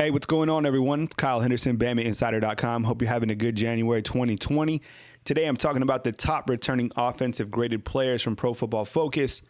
Hey, what's going on, everyone? It's Kyle Henderson, BamaInsider.com. Hope you're having a good January 2020. Today, I'm talking about the top returning offensive graded players from Pro Football Focus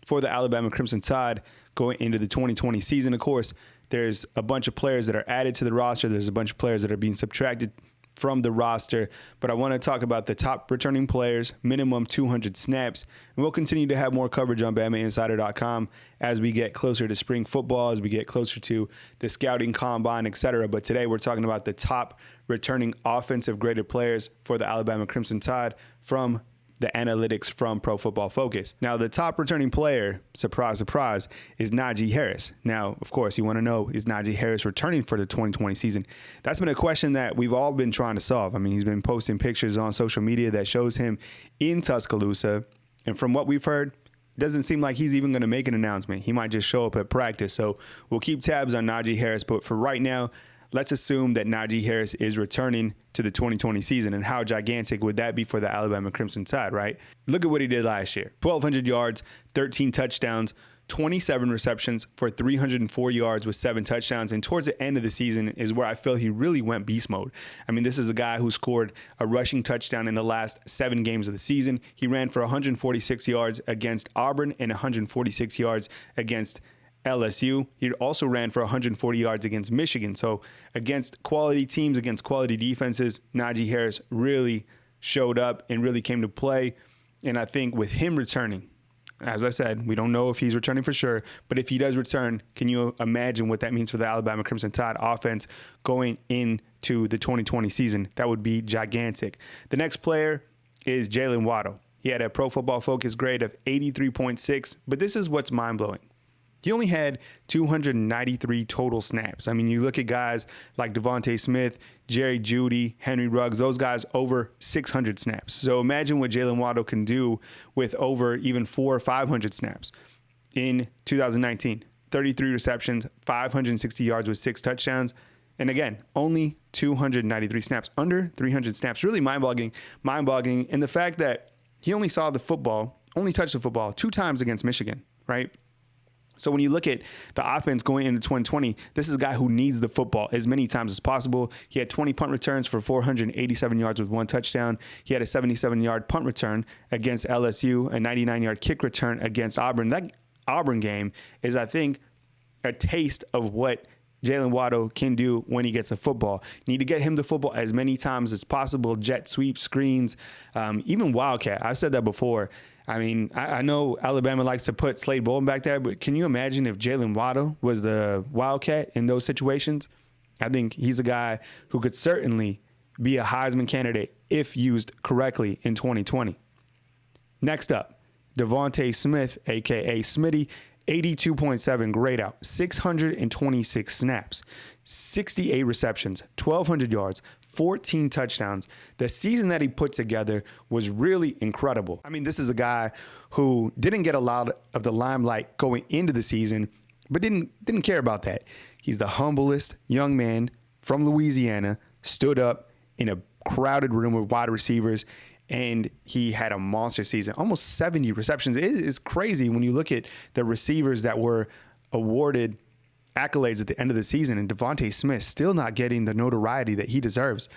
for the Alabama Crimson Tide going into the 2020 season. Of course, there's a bunch of players that are added to the roster. There's a bunch of players that are being subtracted from the roster, but I want to talk about the top returning players, minimum 200 snaps, and we'll continue to have more coverage on BamaInsider.com as we get closer to spring football, as we get closer to the scouting combine, etc. But today we're talking about the top returning offensive graded players for the Alabama Crimson Tide from the analytics from Pro Football Focus. Now, the top returning player, surprise, surprise, is Najee Harris. Now, of course, you want to know, is Najee Harris returning for the 2020 season? That's been a question that we've all been trying to solve. I mean, he's been posting pictures on social media that shows him in Tuscaloosa. And from what we've heard, it doesn't seem like he's even going to make an announcement. He might just show up at practice. So we'll keep tabs on Najee Harris. But for right now, let's assume that Najee Harris is returning to the 2020 season. And how gigantic would that be for the Alabama Crimson Tide, right? Look at what he did last year. 1,200 yards, 13 touchdowns, 27 receptions for 304 yards with 7 touchdowns. And towards the end of the season is where I feel he really went beast mode. I mean, this is a guy who scored a rushing touchdown in the last 7 games of the season. He ran for 146 yards against Auburn and 146 yards against LSU. He also ran for 140 yards against Michigan. So against quality teams, against quality defenses, Najee Harris really showed up and really came to play. And I think with him returning, as I said, we don't know if he's returning for sure, but if he does return, can you imagine what that means for the Alabama Crimson Tide offense going into the 2020 season? That would be gigantic. The next player is Jaylen Waddle. He had a Pro Football Focus grade of 83.6, but this is what's mind-blowing. He only had 293 total snaps. I mean, you look at guys like DeVonta Smith, Jerry Jeudy, Henry Ruggs, those guys over 600 snaps. So imagine what Jaylen Waddle can do with over even 400 or 500 snaps. In 2019, 33 receptions, 560 yards with 6 touchdowns. And again, only 293 snaps, under 300 snaps. Really mind-boggling. And the fact that he only touched the football 2 times against Michigan, right? So when you look at the offense going into 2020, this is a guy who needs the football as many times as possible. He had 20 punt returns for 487 yards with 1 touchdown. He had a 77-yard punt return against LSU, a 99-yard kick return against Auburn. That Auburn game is, I think, a taste of what Jaylen Waddle can do when he gets the football. You need to get him the football as many times as possible, jet sweep, screens, even Wildcat. I've said that before. I mean, I know Alabama likes to put Slade Bolden back there, but can you imagine if Jaylen Waddle was the Wildcat in those situations? I think he's a guy who could certainly be a Heisman candidate if used correctly in 2020. Next up, DeVonta Smith, a.k.a. Smitty, 82.7 grade out, 626 snaps, 68 receptions, 1,200 yards, 14 touchdowns. The season that he put together was really incredible. I mean, this is a guy who didn't get a lot of the limelight going into the season, but didn't care about that. He's the humblest young man from Louisiana, stood up in a crowded room with wide receivers, and he had a monster season, almost 70 receptions. It is crazy when you look at the receivers that were awarded accolades at the end of the season, and DeVonta Smith still not getting the notoriety that he deserves.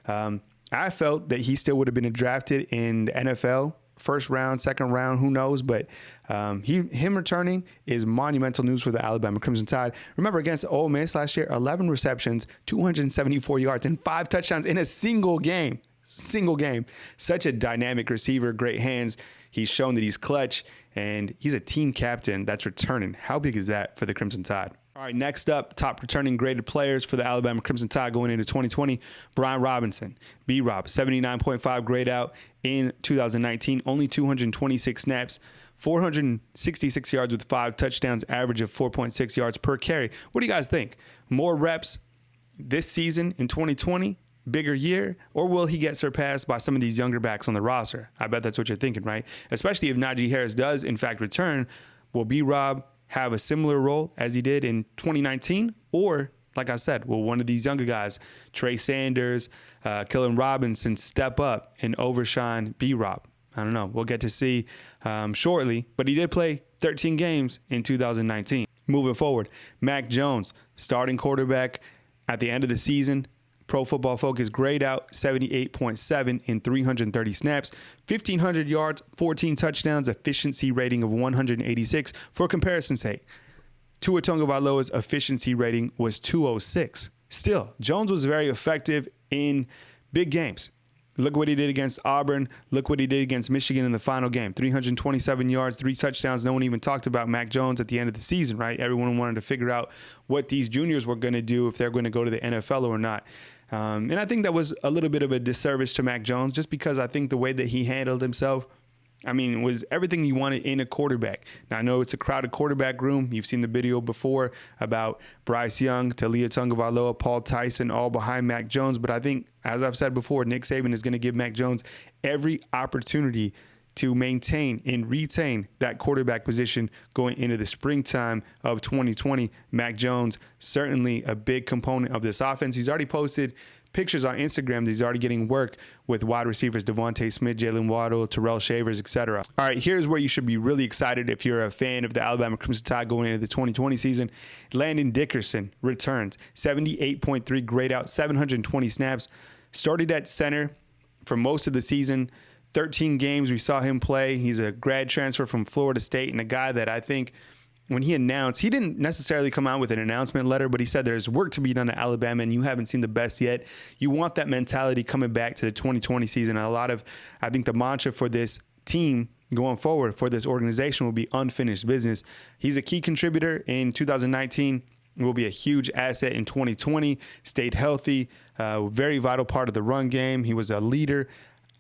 I felt that he still would have been drafted in the NFL, first round, second round, who knows? But him returning is monumental news for the Alabama Crimson Tide. Remember, against Ole Miss last year, 11 receptions, 274 yards, and 5 touchdowns in a single game. Such a dynamic receiver, great hands. He's shown that he's clutch, and he's a team captain that's returning. How big is that for the Crimson Tide? All right, next up, top returning graded players for the Alabama Crimson Tide going into 2020. Brian Robinson, B-Rob, 79.5 grade out in 2019, only 226 snaps, 466 yards with 5 touchdowns, average of 4.6 yards per carry. What do you guys think? More reps this season in 2020? Bigger year, or will he get surpassed by some of these younger backs on the roster? I bet that's what you're thinking, right? Especially if Najee Harris does, in fact, return. Will B-Rob have a similar role as he did in 2019? Or, like I said, will one of these younger guys, Trey Sanders, Kellen Robinson, step up and overshine B-Rob? I don't know. We'll get to see shortly, but he did play 13 games in 2019. Moving forward, Mac Jones, starting quarterback at the end of the season. Pro Football Focus grade out 78.7 in 330 snaps, 1,500 yards, 14 touchdowns, efficiency rating of 186. For comparison's sake, Tua Tagovailoa's efficiency rating was 206. Still, Jones was very effective in big games. Look what he did against Auburn. Look what he did against Michigan in the final game. 327 yards, 3 touchdowns. No one even talked about Mac Jones at the end of the season, right? Everyone wanted to figure out what these juniors were going to do, if they're going to go to the NFL or not. And I think that was a little bit of a disservice to Mac Jones, just because I think the way that he handled himself, was everything you wanted in a quarterback. Now, I know it's a crowded quarterback room. You've seen the video before about Bryce Young, Tua Tagovailoa, Paul Tyson, all behind Mac Jones. But I think, as I've said before, Nick Saban is going to give Mac Jones every opportunity to maintain and retain that quarterback position going into the springtime of 2020. Mac Jones, certainly a big component of this offense. He's already posted pictures on Instagram that he's already getting work with wide receivers DeVonta Smith, Jaylen Waddle, Terrell Shavers, etc. All right, here's where you should be really excited if you're a fan of the Alabama Crimson Tide going into the 2020 season. Landon Dickerson returns, 78.3 grade out, 720 snaps. Started at center for most of the season. 13 games we saw him play. He's a grad transfer from Florida State, and a guy that I think when he announced, he didn't necessarily come out with an announcement letter, but he said there's work to be done at Alabama and you haven't seen the best yet. You want that mentality coming back to the 2020 season. I think the mantra for this team going forward, for this organization, will be unfinished business. He's a key contributor in 2019. Will be a huge asset in 2020. Stayed healthy, very vital part of the run game. He was a leader.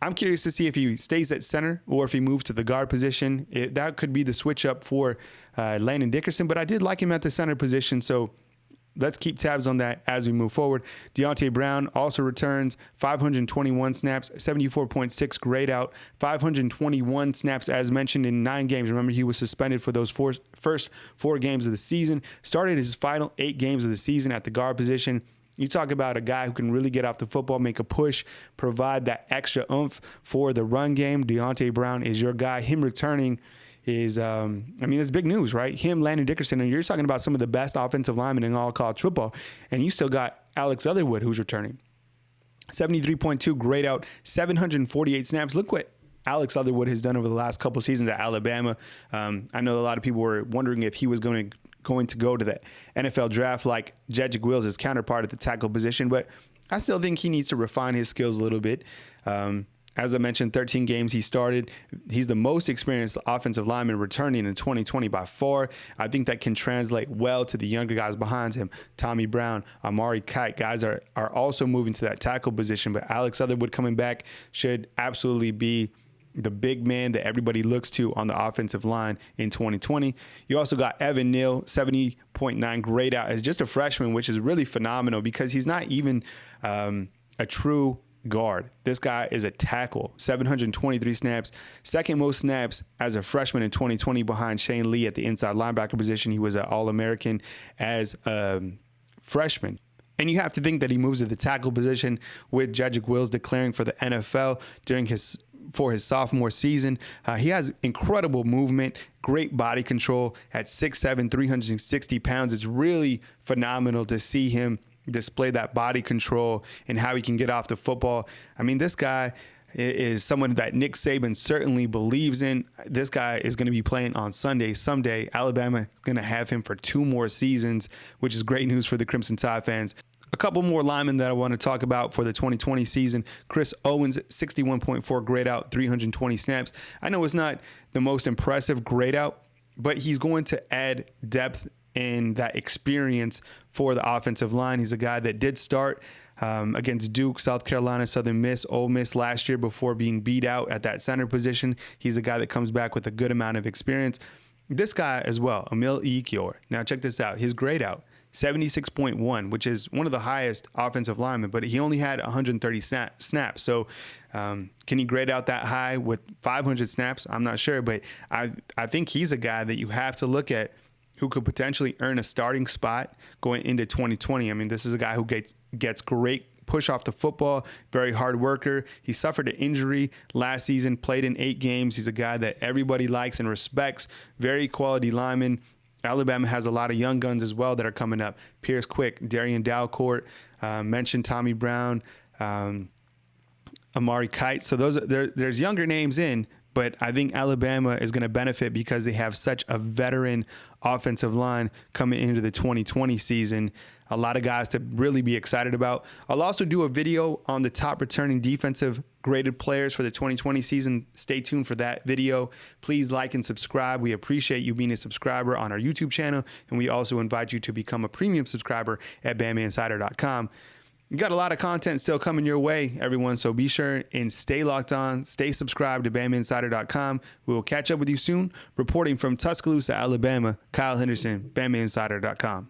I'm curious to see if he stays at center or if he moves to the guard position. That could be the switch up for Landon Dickerson, but I did like him at the center position, so let's keep tabs on that as we move forward. Deontay Brown also returns, 521 snaps, 74.6 grade out, 521 snaps as mentioned in 9 games. Remember, he was suspended for those first 4 games of the season. Started his final 8 games of the season at the guard position. You talk about a guy who can really get off the football, make a push, provide that extra oomph for the run game. Deontay Brown is your guy. Him returning is, it's big news, right? Him, Landon Dickerson, and you're talking about some of the best offensive linemen in all college football, and you still got Alex Leatherwood who's returning. 73.2 grade out, 748 snaps. Look what Alex Leatherwood has done over the last couple seasons at Alabama. I know a lot of people were wondering if he was going to go to the NFL draft like Jedrick Wills, his counterpart at the tackle position, but I still think he needs to refine his skills a little bit. As I mentioned, 13 games he started. He's the most experienced offensive lineman returning in 2020 by far. I think that can translate well to the younger guys behind him. Tommy Brown, Amari Kite, guys are also moving to that tackle position, but Alex Leatherwood coming back should absolutely be the big man that everybody looks to on the offensive line in 2020. You also got Evan Neal, 70.9 grade out as just a freshman, which is really phenomenal because he's not even a true guard. This guy is a tackle, 723 snaps, second most snaps as a freshman in 2020 behind Shane Lee at the inside linebacker position. He was an All-American as a freshman. And you have to think that he moves to the tackle position with Jedrick Wills declaring for the NFL for his sophomore season. He has incredible movement, great body control at 6'7", 360 pounds. It's really phenomenal to see him display that body control and how he can get off the football. This guy is someone that Nick Saban certainly believes in. This guy is going to be playing on Sunday. Someday, Alabama is going to have him for 2 more seasons, which is great news for the Crimson Tide fans. A couple more linemen that I want to talk about for the 2020 season. Chris Owens, 61.4 grade out, 320 snaps. I know it's not the most impressive grade out, but he's going to add depth and that experience for the offensive line. He's a guy that did start against Duke, South Carolina, Southern Miss, Ole Miss last year before being beat out at that center position. He's a guy that comes back with a good amount of experience. This guy as well, Emil Ekiyor. Now check this out. His grade out, 76.1, which is one of the highest offensive linemen, but he only had 130 snaps. So can he grade out that high with 500 snaps? I'm not sure, but I think he's a guy that you have to look at who could potentially earn a starting spot going into 2020. This is a guy who gets great push off the football, very hard worker. He suffered an injury last season, played in 8 games. He's a guy that everybody likes and respects, very quality lineman. Alabama has a lot of young guns as well that are coming up. Pierce Quick, Darian Dalcourt, mentioned Tommy Brown, Amari Kite. So there's younger names in, but I think Alabama is going to benefit because they have such a veteran offensive line coming into the 2020 season. A lot of guys to really be excited about. I'll also do a video on the top returning defensive graded players for the 2020 season. Stay tuned for that video. Please like and subscribe. We appreciate you being a subscriber on our YouTube channel, and we also invite you to become a premium subscriber at BamaInsider.com. You got a lot of content still coming your way, everyone, so be sure and stay locked on. Stay subscribed to BamaInsider.com. We will catch up with you soon. Reporting from Tuscaloosa, Alabama, Kyle Henderson, BamaInsider.com.